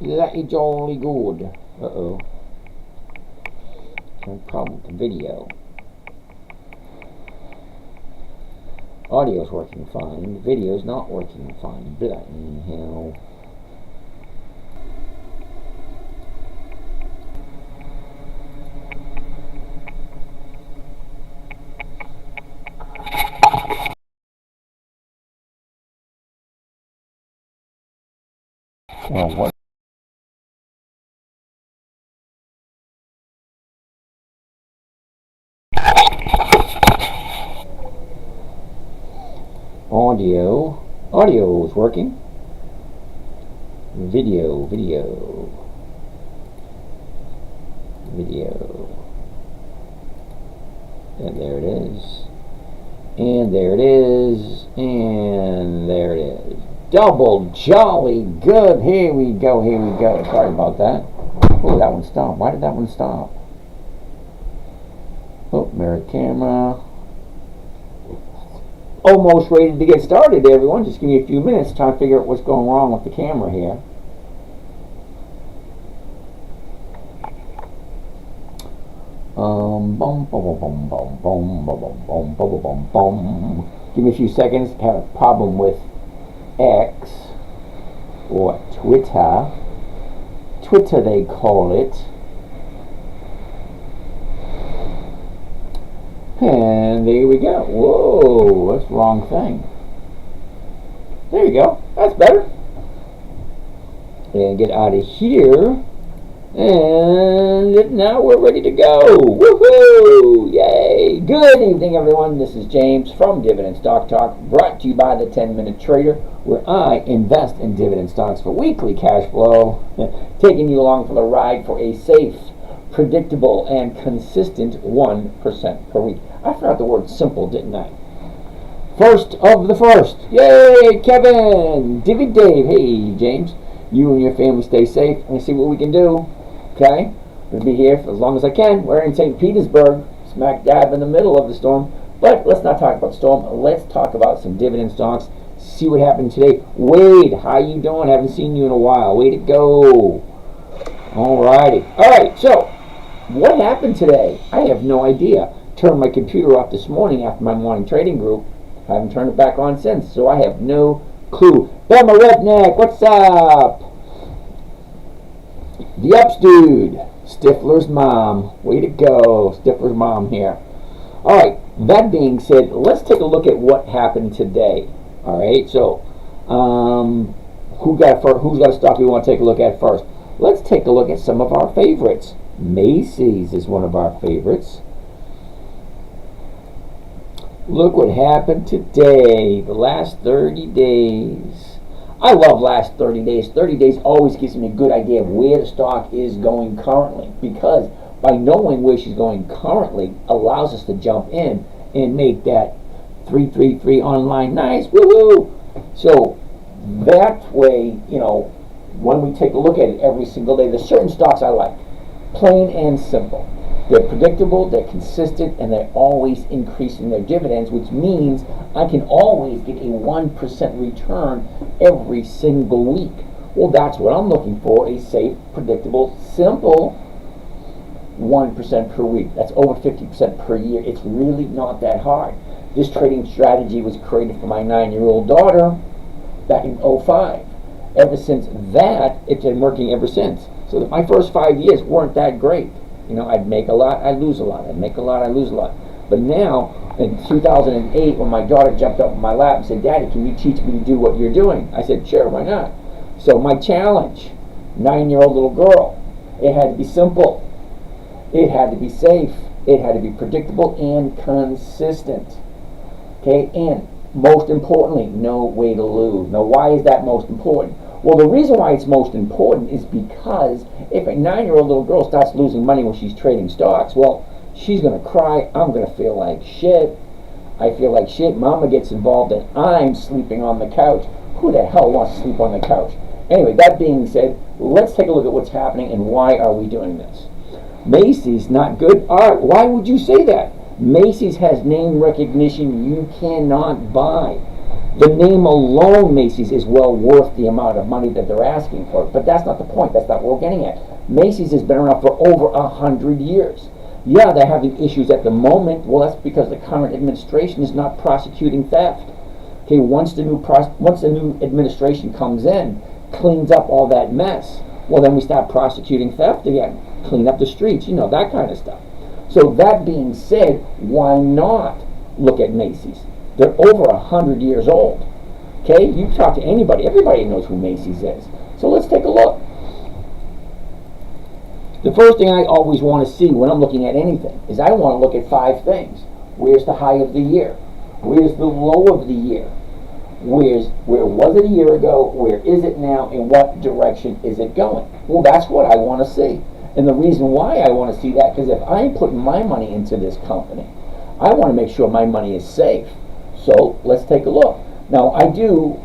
That is jolly good. Uh-oh. No problem with the video. Audio's working fine. Video's not working fine. Bloody hell. Oh, what? Audio is working. Video. And there it is. And there it is. And there it is. Double jolly good. Here we go. Sorry about that. Oh, that one stopped. Why did that one stop? Oh, mirror camera. Almost ready to get started, everyone. Just give me a few minutes trying to figure out what's going wrong with the camera here. Give me a few seconds. Have a problem with X or Twitter. Twitter, they call it. And there we go. Whoa, that's the wrong thing. There you go. That's better. And get out of here. And now we're ready to go. Woohoo! Yay! Good evening, everyone. This is James from Dividend Stock Talk, brought to you by the 10-Minute Trader, where I invest in dividend stocks for weekly cash flow, taking you along for the ride for a safe, predictable, and consistent 1% per week. I forgot the word simple, didn't I? First of the first. Yay, Kevin! Divvy Dave. Hey, James. You and your family stay safe and see what we can do. Okay? We'll be here for as long as I can. We're in St. Petersburg, smack dab in the middle of the storm. But let's not talk about the storm. Let's talk about some dividend stocks. See what happened today. Wade, how you doing? Haven't seen you in a while. Way to go. Alrighty. Alright, so what happened today? I have no idea. Turned my computer off this morning after my morning trading group. Haven't turned it back on since, so I have no clue. Bama Redneck, what's up? The Ups dude. Stifler's mom. Way to go. Stifler's mom here. Alright, that being said, let's take a look at what happened today. Alright, so who's got a stock we want to take a look at first? Let's take a look at some of our favorites. Macy's is one of our favorites. Look what happened today, the last 30 days. I love last 30 days. 30 days always gives me a good idea of where the stock is going currently, because by knowing where she's going currently allows us to jump in and make that 333 online nice. Woohoo! So that way, you know, when we take a look at it every single day, there's certain stocks I like. Plain and simple. They're predictable, they're consistent, and they're always increasing their dividends, which means I can always get a 1% return every single week. Well, that's what I'm looking for, a safe, predictable, simple 1% per week. That's over 50% per year. It's really not that hard. This trading strategy was created for my 9-year-old daughter back in 2005. Ever since that, it's been working ever since. So that my first 5 years weren't that great. You know, I'd make a lot, I'd lose a lot. I'd make a lot, I'd lose a lot. But now, in 2008, when my daughter jumped up in my lap and said, "Daddy, can you teach me to do what you're doing?" I said, "Sure, why not?" So my challenge, 9-year-old little girl, it had to be simple. It had to be safe. It had to be predictable and consistent. Okay, and most importantly, no way to lose. Now, why is that most important? Well, the reason why it's most important is because if a 9-year-old little girl starts losing money when she's trading stocks, well, she's going to cry. I'm going to feel like shit. I feel like shit. Mama gets involved and I'm sleeping on the couch. Who the hell wants to sleep on the couch? Anyway, that being said, let's take a look at what's happening and why are we doing this. Macy's not good. All right, why would you say that? Macy's has name recognition you cannot buy. The name alone, Macy's, is well worth the amount of money that they're asking for. But that's not the point. That's not what we're getting at. Macy's has been around for over 100 years. Yeah, they're having issues at the moment. Well, that's because the current administration is not prosecuting theft. Okay, once the new administration comes in, cleans up all that mess, well, then we start prosecuting theft again, clean up the streets, that kind of stuff. So that being said, why not look at Macy's? They're over 100 years old. Okay, you talk to anybody, everybody knows who Macy's is. So let's take a look. The first thing I always want to see when I'm looking at anything is I want to look at 5 things. Where's the high of the year? Where's the low of the year? Where was it a year ago? Where is it now? In what direction is it going? Well, that's what I want to see. And the reason why I want to see that, because if I'm putting my money into this company, I want to make sure my money is safe. So let's take a look. Now, I do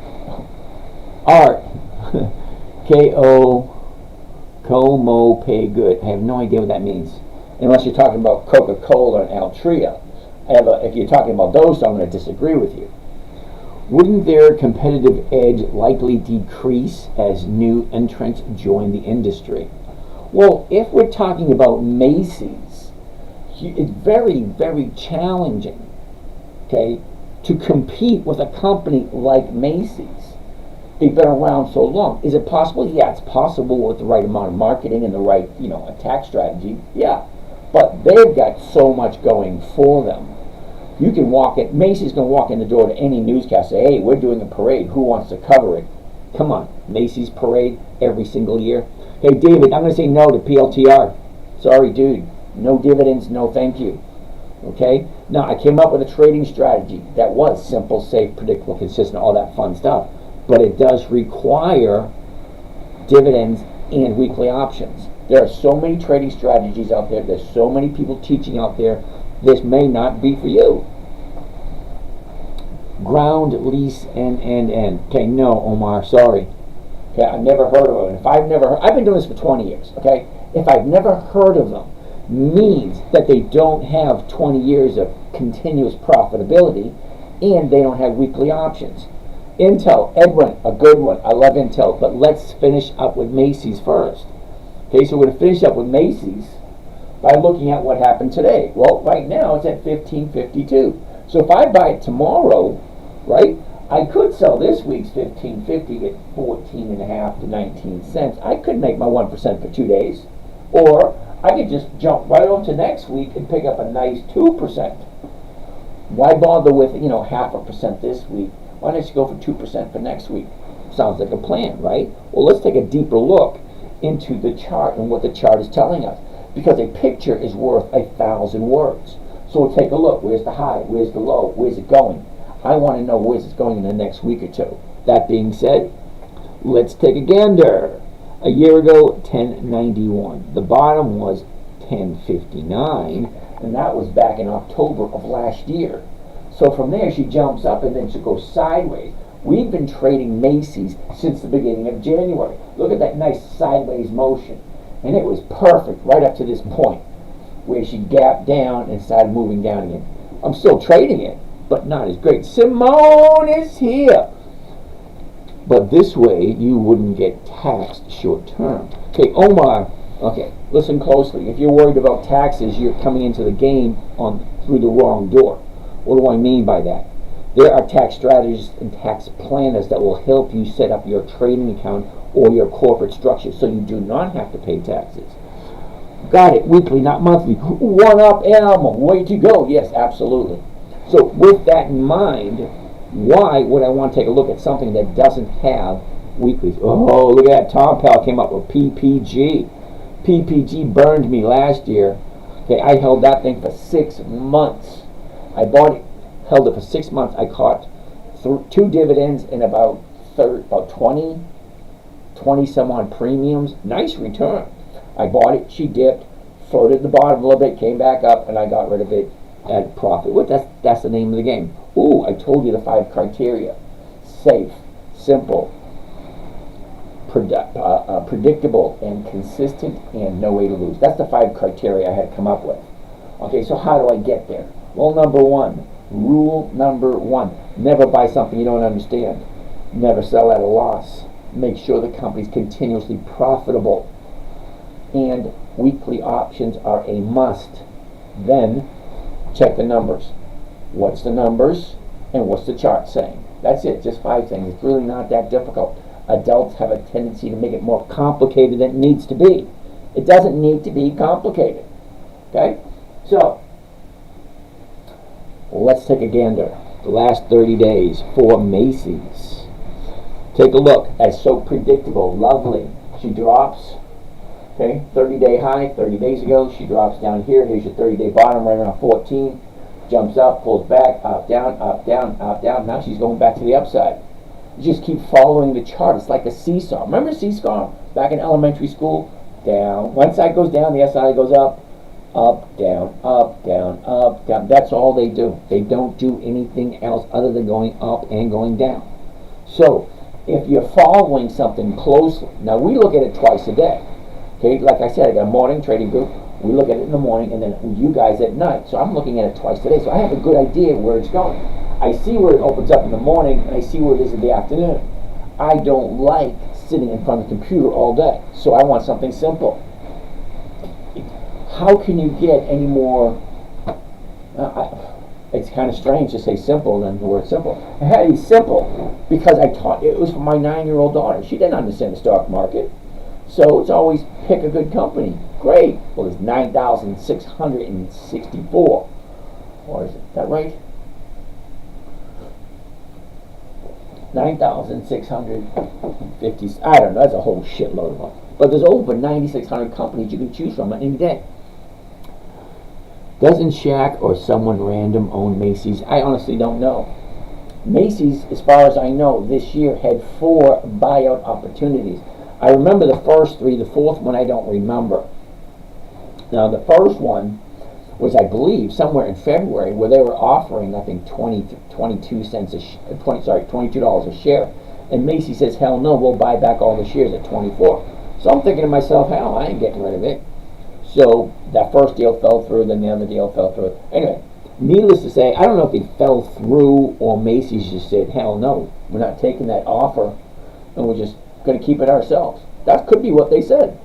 art. Como pay good. I have no idea what that means. Unless you're talking about Coca-Cola and Altria. If you're talking about those, I'm going to disagree with you. Wouldn't their competitive edge likely decrease as new entrants join the industry? Well, if we're talking about Macy's, it's very, very challenging, okay, to compete with a company like Macy's. They've been around so long. Is it possible? Yeah, it's possible with the right amount of marketing and the right, attack strategy. Yeah, but they've got so much going for them. You can Macy's can walk in the door to any newscast, say, hey, we're doing a parade. Who wants to cover it? Come on, Macy's parade every single year. Hey, David, I'm going to say no to PLTR. Sorry, dude. No dividends, no thank you. Okay? Now, I came up with a trading strategy that was simple, safe, predictable, consistent, all that fun stuff. But it does require dividends and weekly options. There are so many trading strategies out there. There's so many people teaching out there. This may not be for you. Ground lease and. Okay, no, Omar, sorry. Okay, I've never heard of them. I've been doing this for 20 years, okay? If I've never heard of them, means that they don't have 20 years of continuous profitability and they don't have weekly options. Intel, Edwin, a good one. I love Intel, but let's finish up with Macy's first. Okay, so we're going to finish up with Macy's by looking at what happened today. Well, right now it's at 15.52. So if I buy it tomorrow, right, I could sell this week's 15.50 at 14.5 to 19 cents. I could make my 1% for 2 days. Or I could just jump right on to next week and pick up a nice 2%. Why bother with, 0.5% this week? Why don't you go for 2% for next week? Sounds like a plan, right? Well, let's take a deeper look into the chart and what the chart is telling us. Because a picture is worth 1,000 words. So we'll take a look. Where's the high? Where's the low? Where's it going? I want to know where's it going in the next week or two. That being said, let's take a gander. A year ago, 10.91. The bottom was 10.59, and that was back in October of last year. So from there, she jumps up and then she goes sideways. We've been trading Macy's since the beginning of January. Look at that nice sideways motion. And it was perfect right up to this point where she gapped down and started moving down again. I'm still trading it, but not as great. Simone is here. But this way, you wouldn't get taxed short term. Okay, Omar, okay, listen closely. If you're worried about taxes, you're coming into the game through the wrong door. What do I mean by that? There are tax strategists and tax planners that will help you set up your trading account or your corporate structure so you do not have to pay taxes. Got it, weekly, not monthly. One up, Elmo, way to go. Yes, absolutely. So with that in mind, why would I want to take a look at something that doesn't have weeklies? Oh, look at that. Tom Powell came up with PPG. PPG burned me last year. Okay, I held that thing for 6 months. I bought it, held it for 6 months. I caught 2 dividends and about 20 some odd premiums. Nice return. I bought it, she dipped, floated the bottom a little bit, came back up, and I got rid of it at profit. That's the name of the game. Ooh, I told you the 5 criteria. Safe, simple, predictable, and consistent, and no way to lose. That's the 5 criteria I had to come up with. Okay, so how do I get there? Well, rule number one, Never buy something you don't understand. Never sell at a loss. Make sure the company's continuously profitable. And weekly options are a must. Then check the numbers. What's the numbers and what's the chart saying? That's it, just 5 things. It's really not that difficult. Adults have a tendency to make it more complicated than it needs to be. It doesn't need to be complicated. Okay? So, let's take a gander. The last 30 days for Macy's. Take a look. As so predictable, lovely. She drops. Okay, 30-day high, 30 days ago. She drops down here. Here's your 30-day bottom right around 14. Jumps up, pulls back, up, down, up, down, up, down. Now she's going back to the upside. You just keep following the chart. It's like a seesaw. Remember seesaw back in elementary school? Down. One side goes down, the other side goes up. Up, down, up, down, up, down. That's all they do. They don't do anything else other than going up and going down. So, if you're following something closely, now we look at it twice a day. Okay, like I said, I got a morning trading group. We look at it in the morning, and then you guys at night. So I'm looking at it twice a day. So I have a good idea where it's going. I see where it opens up in the morning, and I see where it is in the afternoon. I don't like sitting in front of the computer all day. So I want something simple. How can you get any more? It's kind of strange to say simple than the word simple. I had to be simple because I taught. It was for my 9-year-old daughter. She didn't understand the stock market. So it's always pick a good company. Great. Well, it's 9,664. Or is that right? 9,650. I don't know. That's a whole shitload of them. But there's over 9,600 companies you can choose from any day. Doesn't Shaq or someone random own Macy's? I honestly don't know. Macy's, as far as I know, this year had 4 buyout opportunities. I remember the first 3. The fourth one I don't remember. Now the first one was, I believe, somewhere in February, where they were offering, I think, $22 a share, and Macy's says, "Hell no, we'll buy back all the shares at 24." So I'm thinking to myself, "Hell, I ain't getting rid of it." So that first deal fell through, then the other deal fell through. Anyway, needless to say, I don't know if they fell through or Macy's just said, "Hell no, we're not taking that offer, and we're just going to keep it ourselves." That could be what they said.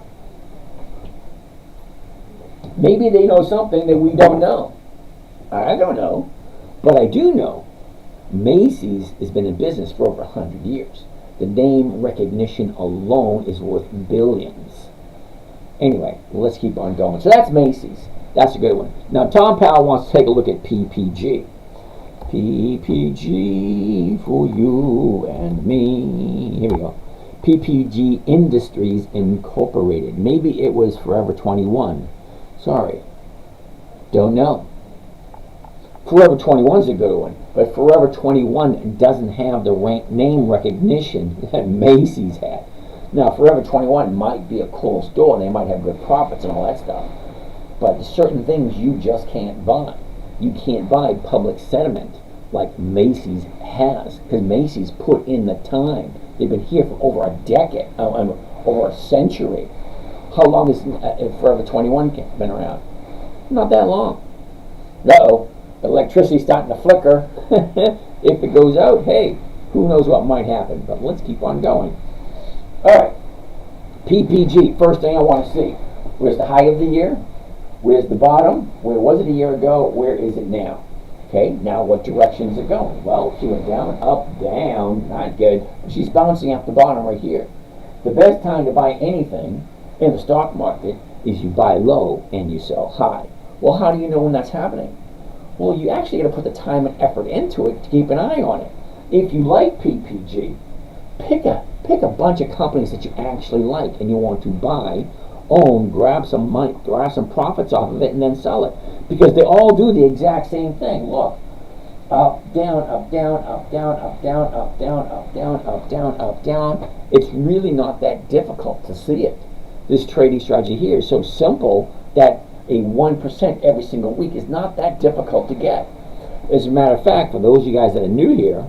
Maybe they know something that we don't know. I don't know. But I do know Macy's has been in business for over 100 years. The name recognition alone is worth billions. Anyway, let's keep on going. So that's Macy's. That's a good one. Now, Tom Powell wants to take a look at PPG. PPG for you and me. Here we go. PPG Industries Incorporated. Maybe it was Forever 21. Sorry. Don't know. Forever 21 is a good one, but Forever 21 doesn't have the name recognition that Macy's had. Now, Forever 21 might be a cool store, and they might have good profits and all that stuff, but there's certain things you just can't buy. You can't buy public sentiment like Macy's has, because Macy's put in the time. They've been here for over a decade, over a century. How long has Forever 21 been around? Not that long. Uh-oh, electricity's starting to flicker. If it goes out, hey, who knows what might happen, but let's keep on going. All right, PPG, first thing I want to see. Where's the high of the year? Where's the bottom? Where was it a year ago? Where is it now? Okay, now what direction is it going? Well, she went down, up, down, not good. She's bouncing off the bottom right here. The best time to buy anything in the stock market is you buy low and you sell high. Well, how do you know when that's happening? Well, you actually got to put the time and effort into it to keep an eye on it. If you like PPG, pick a bunch of companies that you actually like and you want to buy, own, grab some money, grab some profits off of it, and then sell it. Because they all do the exact same thing. Look, up, down, up, down, up, down, up, down, up, down, up, down, up, down, up, down. It's really not that difficult to see it. This trading strategy here is so simple that a 1% every single week is not that difficult to get. As a matter of fact, for those of you guys that are new here,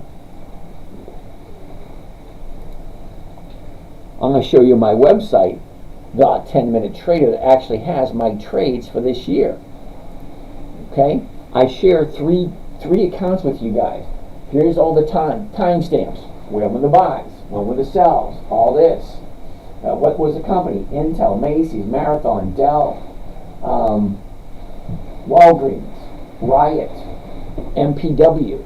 I'm going to show you my website, The 10-Minute Trader, that actually has my trades for this year. Okay? I share three accounts with you guys. Here's all the timestamps. Where were the buys? When were the sells? All this. What was the company? Intel, Macy's, Marathon, Dell, Walgreens, Riot, MPW.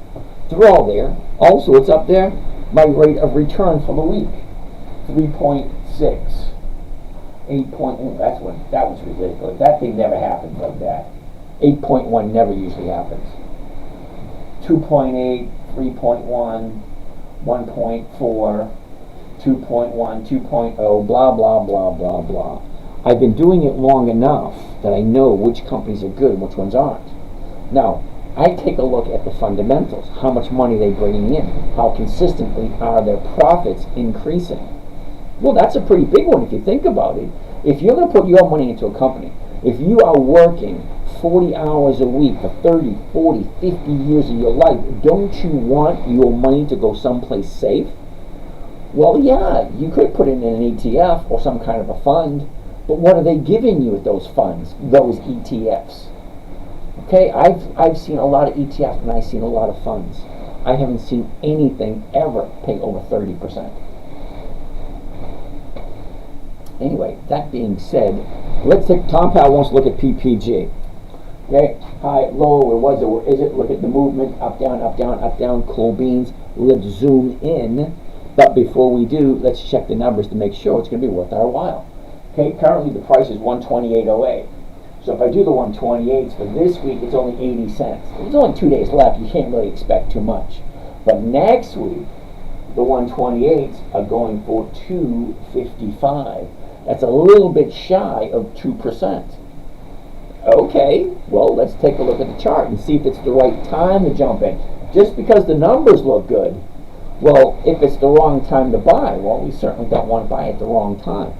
They're all there. Also, it's up there. My rate of return for the week, 3.6. 8.1. That was ridiculous. That thing never happens like that. 8.1 never usually happens. 2.8, 3.1, 1.4, 2.1, 2.0, blah, blah, blah, blah, blah. I've been doing it long enough that I know which companies are good and which ones aren't. Now, I take a look at the fundamentals. How much money they're bringing in. How consistently are their profits increasing. Well, that's a pretty big one if you think about it. If you're going to put your money into a company, if you are working 40 hours a week for 30, 40, 50 years of your life, don't you want your money to go someplace safe? Well, yeah, you could put it in an ETF or some kind of a fund, but what are they giving you with those funds, those ETFs? Okay, I've seen a lot of ETFs and I've seen a lot of funds. I haven't seen anything ever pay over 30%. Anyway, that being said, let's take, Tom Powell wants to look at PPG. Okay, high, low, where was it, where is it? Look at the movement, up, down, up, down, up, down, cool beans. Let's zoom in. But before we do, let's check the numbers to make sure it's going to be worth our while. Okay, currently the price is 128.08. So if I do the 128s for this week, it's only 80 cents. There's only 2 days left. You can't really expect too much. But next week, the 128s are going for 255. That's a little bit shy of 2%. Okay, well, let's take a look at the chart and see if it's the right time to jump in. Just because the numbers look good, well, if it's the wrong time to buy, well, we certainly don't want to buy at the wrong time.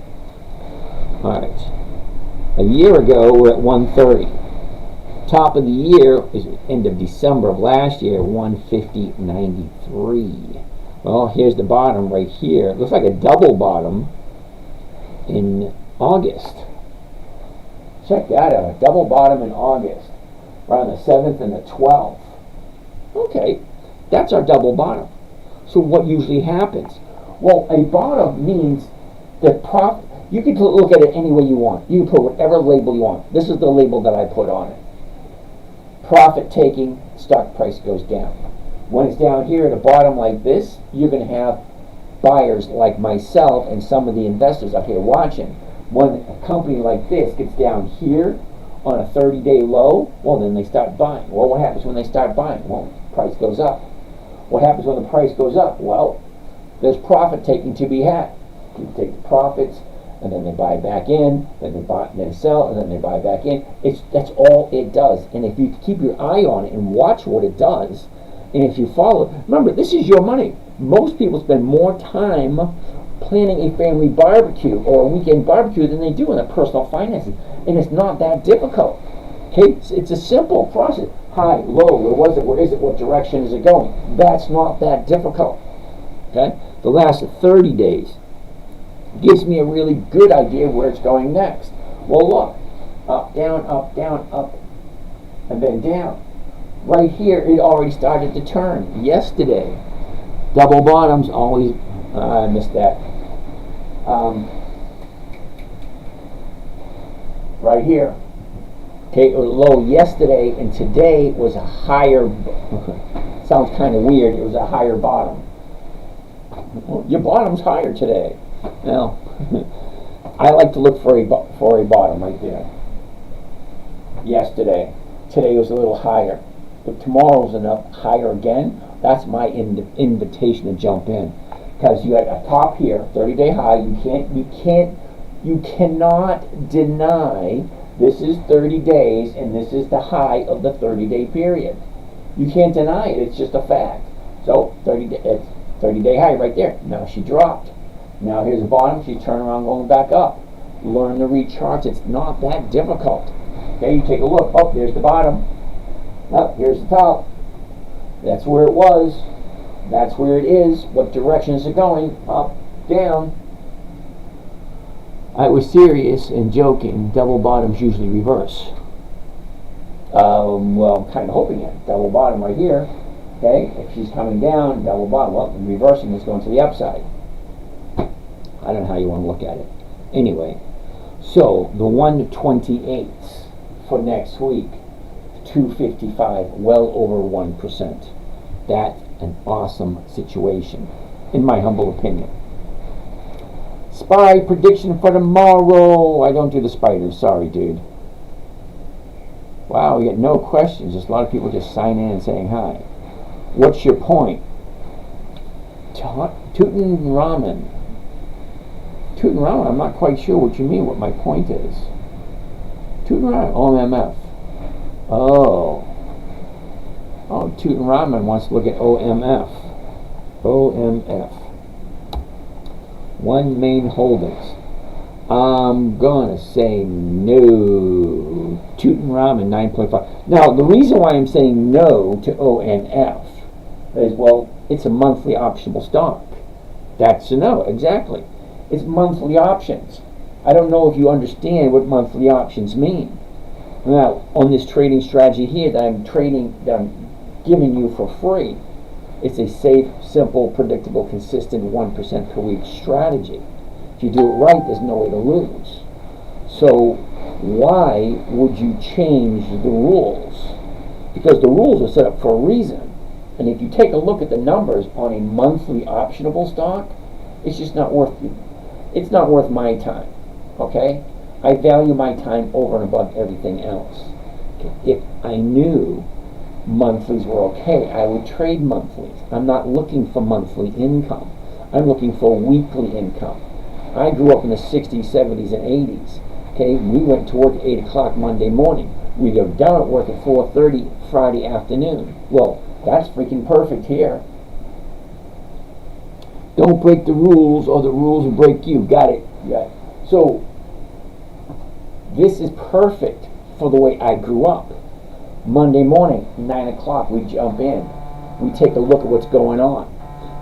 All right. A year ago, we're at 130. Top of the year is end of December of last year, 150.93. Well, here's the bottom right here. It looks like a double bottom in August. Check that out, a double bottom in August, around the 7th and the 12th. Okay, that's our double bottom. So what usually happens? Well, a bottom means the profit. You can look at it any way you want. You can put whatever label you want. This is the label that I put on it. Profit taking, stock price goes down. When it's down here at the bottom like this, you're going to have buyers like myself and some of the investors up here watching. When a company like this gets down here on a 30-day low, well, then they start buying. Well, what happens when they start buying? Well, price goes up. What happens when the price goes up? Well, there's profit taking to be had. People take the profits, and then they buy back in, then they buy, then sell, and then they buy back in. That's all it does. And if you keep your eye on it and watch what it does, and if you follow it, remember, this is your money. Most people spend more time planning a family barbecue or a weekend barbecue than they do in their personal finances. And it's not that difficult. Okay, it's a simple process. High, low, where was it, where is it, what direction is it going? That's not that difficult. Okay, the last 30 days gives me a really good idea where it's going next. Well, look, up, down, up, and then down. Right here, it already started to turn yesterday. Double bottoms always, I missed that. Right here. Okay, low yesterday, and today was a higher, sounds kind of weird, it was a higher bottom. Well, your bottom's higher today. Well, I like to look for a bottom right there. Yesterday. Today was a little higher. If tomorrow's enough higher again, that's my invitation to jump in. Because you had a top here, 30-day high, you cannot deny this is 30 days and this is the high of the 30-day period. You can't deny it, it's just a fact. So 30-day high right there. Now she dropped. Now here's the bottom, she's turning around going back up. Learn to read charts, it's not that difficult. Okay, you take a look, oh, there's the bottom. Oh, here's the top. That's where it was. That's where it is. What direction is it going? Up, down. I was serious and joking. Double bottoms usually reverse. Well, I'm kind of hoping it. Double bottom right here. Okay, if she's coming down, blah, blah, blah, well, reversing is going to the upside. I don't know how you want to look at it. Anyway, so the 128 for next week, 255, well over 1%. That's an awesome situation, in my humble opinion. SPY prediction for tomorrow. I don't do the spiders, sorry, dude. Wow, we get no questions. Just a lot of people just signing in and saying hi. What's your point? Tutankhamun. Tutankhamun, I'm not quite sure what you mean, what my point is. Tutankhamun, OMF. Oh, Tutankhamun wants to look at OMF. OMF. One Main Holdings. I'm gonna say no. Tutankhamun 9.5. Now, the reason why I'm saying no to ONF is, well, it's a monthly optional stock. That's a no, exactly. It's monthly options. I don't know if you understand what monthly options mean. Now, on this trading strategy here that I'm giving you for free, it's a safe, simple, predictable, consistent 1% per week strategy. If you do it right, there's no way to lose. So why would you change the rules? Because the rules are set up for a reason. And if you take a look at the numbers on a monthly optionable stock, it's just not worth my time. Okay? I value my time over and above everything else. If I knew monthlies were okay, I would trade monthlies. I'm not looking for monthly income. I'm looking for weekly income. I grew up in the 60s, 70s, and 80s. Okay, we went to work at 8 o'clock Monday morning. We go down at work at 4:30 Friday afternoon. Well, that's freaking perfect here. Don't break the rules or the rules will break you. Got it. Got it. So, this is perfect for the way I grew up. Monday morning, 9 o'clock, we jump in. We take a look at what's going on.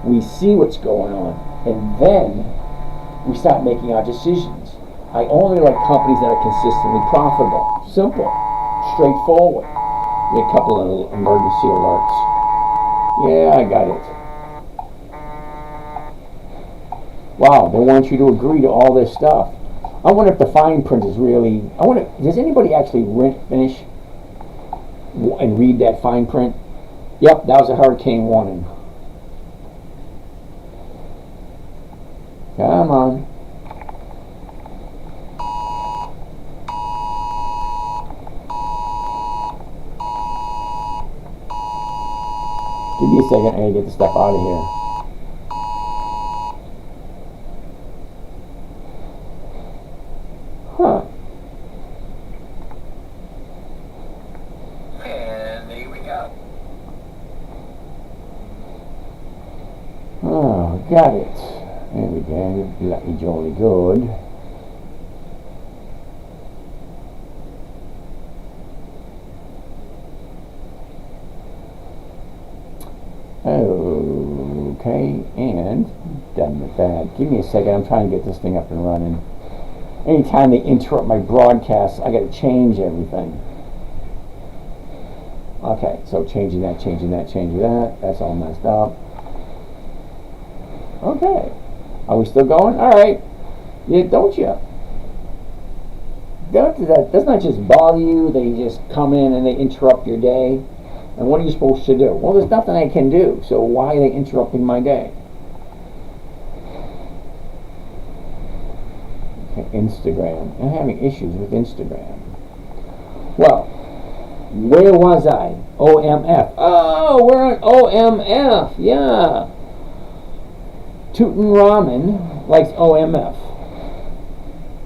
We see what's going on. And then we start making our decisions. I only like companies that are consistently profitable. Simple. Straightforward. We had a couple of emergency alerts. Yeah, I got it. Wow, they want you to agree to all this stuff. I wonder if the fine print is really... does anybody actually finish and read that fine print? Yep, that was a hurricane warning. Come on. Give me a second, I gotta get the stuff out of here. Huh. And there we go. Oh, got it. There we go. Bloody jolly good. Okay, and done with that. Give me a second. I'm trying to get this thing up and running. Anytime they interrupt my broadcast, I got to change everything. Okay, so changing that. That's all messed up. Okay. Are we still going? All right. Yeah, don't you? That doesn't that just bother you? They just come in and they interrupt your day. And what are you supposed to do? Well, there's nothing I can do. So why are they interrupting my day? Okay, Instagram. I'm having issues with Instagram. Well, where was I? OMF. Oh, we're on OMF. Yeah. Tutankhamun likes OMF.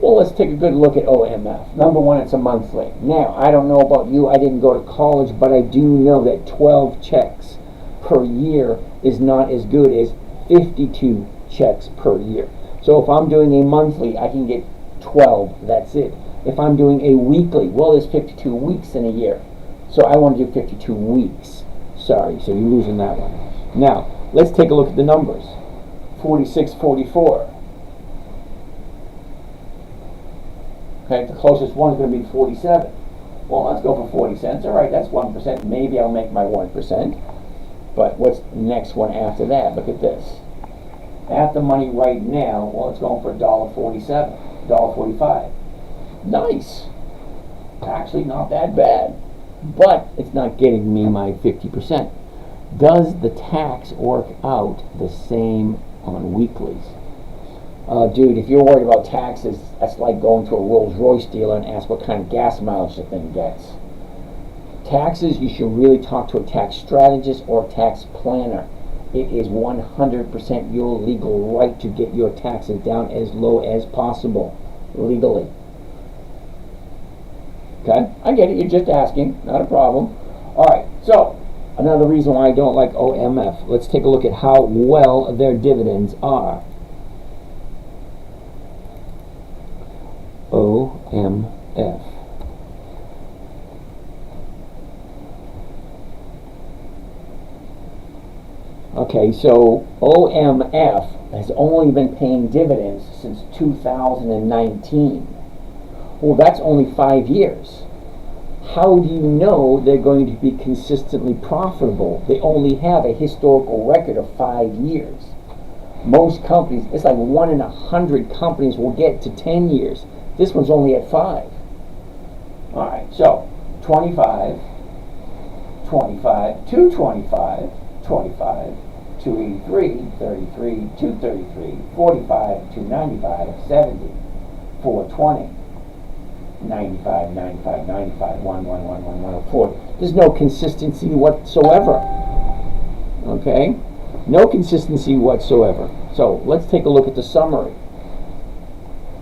Well, let's take a good look at OMF. Number one, it's a monthly. Now, I don't know about you. I didn't go to college, but I do know that 12 checks per year is not as good as 52 checks per year. So if I'm doing a monthly, I can get 12. That's it. If I'm doing a weekly, well, there's 52 weeks in a year. So I want to do 52 weeks. Sorry, so you're losing that one. Now, let's take a look at the numbers. 46, 44. Okay, the closest one is going to be 47. Well, let's go for 40 cents. All right, that's 1%. Maybe I'll make my 1%. But what's the next one after that? Look at this. At the money right now, well, it's going for $1.47, $1.45. Nice. Actually, not that bad. But it's not getting me my 50%. Does the tax work out the same on weeklies? Dude, if you're worried about taxes, that's like going to a Rolls Royce dealer and ask what kind of gas mileage the thing gets. Taxes, you should really talk to a tax strategist or a tax planner. It is 100% your legal right to get your taxes down as low as possible, legally. Okay? I get it, you're just asking, not a problem. Alright, so, another reason why I don't like OMF. Let's take a look at how well their dividends are. OMF. Okay, so OMF has only been paying dividends since 2019. Well, that's only 5 years. How do you know they're going to be consistently profitable? They only have a historical record of 5 years. Most companies, it's like 1 in 100 companies will get to 10 years. This one's only at 5. Alright, so 25, 25, 225, 25, 283, 33, 233, 45, 295, 70, 420, 95, 95, 95, 1, 1, 1, 1, 1, 40. There's no consistency whatsoever. Okay? No consistency whatsoever. So let's take a look at the summary.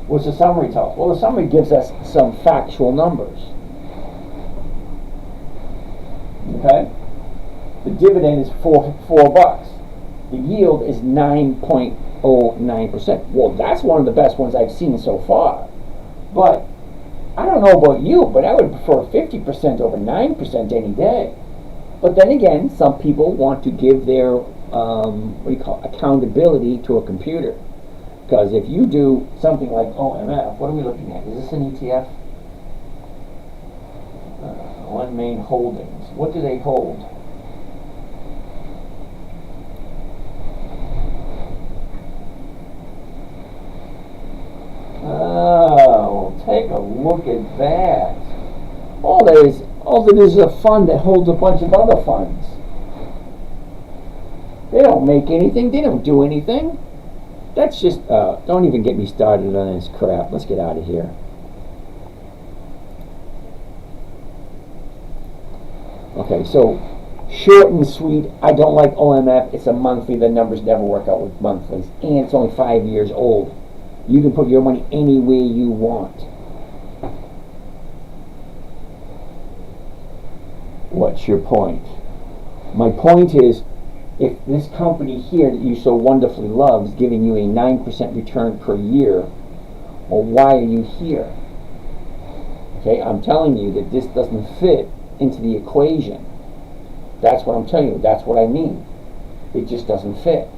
What's the summary tell us? Well, the summary gives us some factual numbers. Okay? The dividend is $4. The yield is 9.09%. Well, that's one of the best ones I've seen so far. But I don't know about you, but I would prefer 50% over 9% any day. But then again, some people want to give their accountability to a computer. Because if you do something like OMF, what are we looking at? Is this an ETF? One Main Holdings. What do they hold? Oh, take a look at that. All that is a fund that holds a bunch of other funds. They don't make anything. They don't do anything. That's just, don't even get me started on this crap. Let's get out of here. Okay, so short and sweet, I don't like OMF. It's a monthly. The numbers never work out with monthlies. And it's only 5 years old. You can put your money anywhere you want. What's your point? My point is, if this company here that you so wonderfully love is giving you a 9% return per year, well, why are you here? Okay, I'm telling you that this doesn't fit into the equation. That's what I'm telling you. That's what I mean. It just doesn't fit.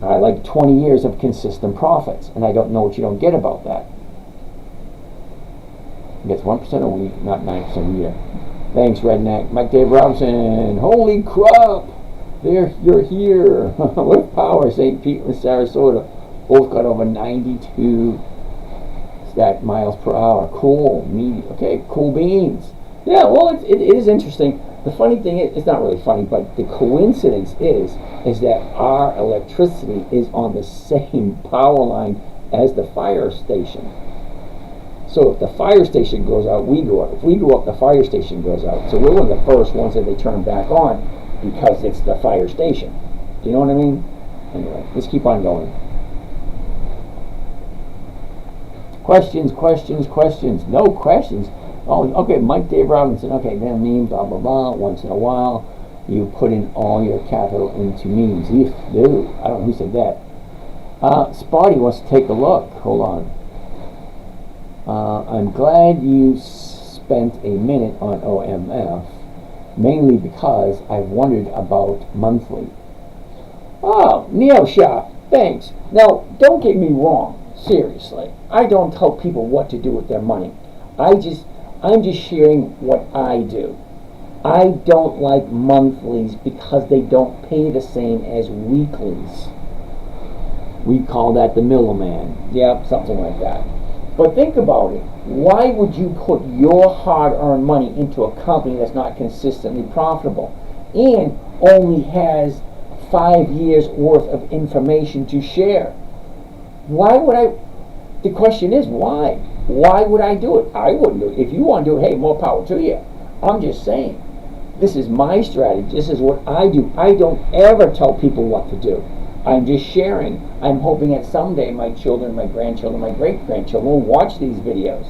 I like 20 years of consistent profits, and I don't know what you don't get about that. It gets 1% a week, not 9% a year. Thanks, Redneck. Mike Dave Robinson. Holy crap! You're here. With power, St. Pete and Sarasota both got over 92 miles per hour. Cool. Okay, cool beans. Yeah, well, it is interesting. The funny thing is, it's not really funny, but the coincidence is that our electricity is on the same power line as the fire station. So if the fire station goes out, we go up. If we go up, the fire station goes out. So we're one of the first ones that they turn back on because it's the fire station. Do you know what I mean? Anyway, let's keep on going. Questions. No questions. Oh, okay, Mike Dave Robinson. Okay, then meme, blah, blah, blah. Once in a while, you put in all your capital into memes. Dude, I don't know who said that. Spotty wants to take a look. Hold on. I'm glad you spent a minute on OMF, mainly because I've wondered about monthly. Oh, Neo Shop, thanks. Now, don't get me wrong. Seriously, I don't tell people what to do with their money. I'm just sharing what I do. I don't like monthlies because they don't pay the same as weeklies. We call that the middleman. Yep, something like that. But think about it. Why would you put your hard-earned money into a company that's not consistently profitable and only has 5 years worth of information to share? Why would I? The question is why? Why would I do it? I wouldn't do it. If you want to do it, hey, more power to you. I'm just saying. This is my strategy. This is what I do. I don't ever tell people what to do. I'm just sharing. I'm hoping that someday my children, my grandchildren, my great-grandchildren will watch these videos.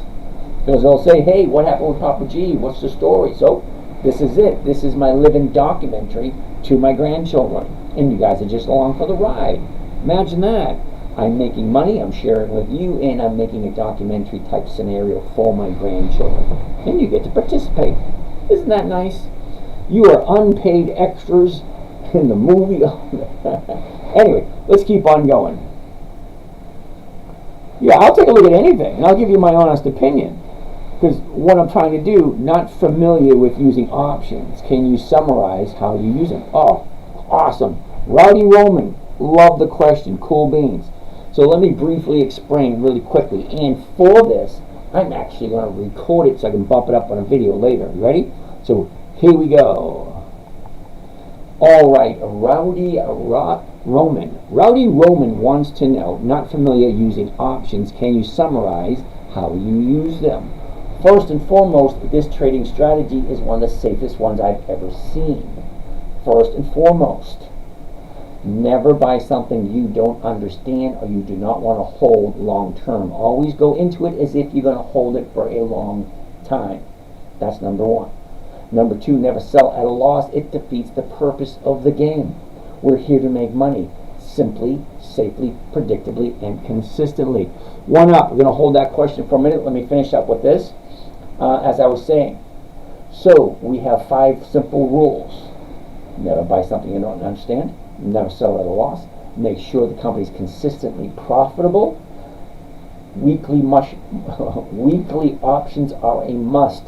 Because they'll say, hey, what happened with Papa G? What's the story? So this is it. This is my living documentary to my grandchildren. And you guys are just along for the ride. Imagine that. I'm making money, I'm sharing with you, and I'm making a documentary type scenario for my grandchildren. And you get to participate. Isn't that nice? You are unpaid extras in the movie. Anyway, let's keep on going. Yeah, I'll take a look at anything, and I'll give you my honest opinion. Because what I'm trying to do, not familiar with using options. Can you summarize how you use them? Oh, awesome. Rowdy Roman, love the question. Cool beans. So let me briefly explain really quickly. And for this, I'm actually going to record it so I can bump it up on a video later. You ready? So here we go. All right, Rowdy Roman wants to know, not familiar using options, can you summarize how you use them? First and foremost, this trading strategy is one of the safest ones I've ever seen. First and foremost, never buy something you don't understand or you do not want to hold long term. Always go into it as if you're going to hold it for a long time. That's number one. Number two, never sell at a loss. It defeats the purpose of the game. We're here to make money simply, safely, predictably, and consistently. One up. We're going to hold that question for a minute. Let me finish up with this. As I was saying, so we have 5 simple rules. Never buy something you don't understand. Never sell at a loss. Make sure the company is consistently profitable. Weekly options are a must.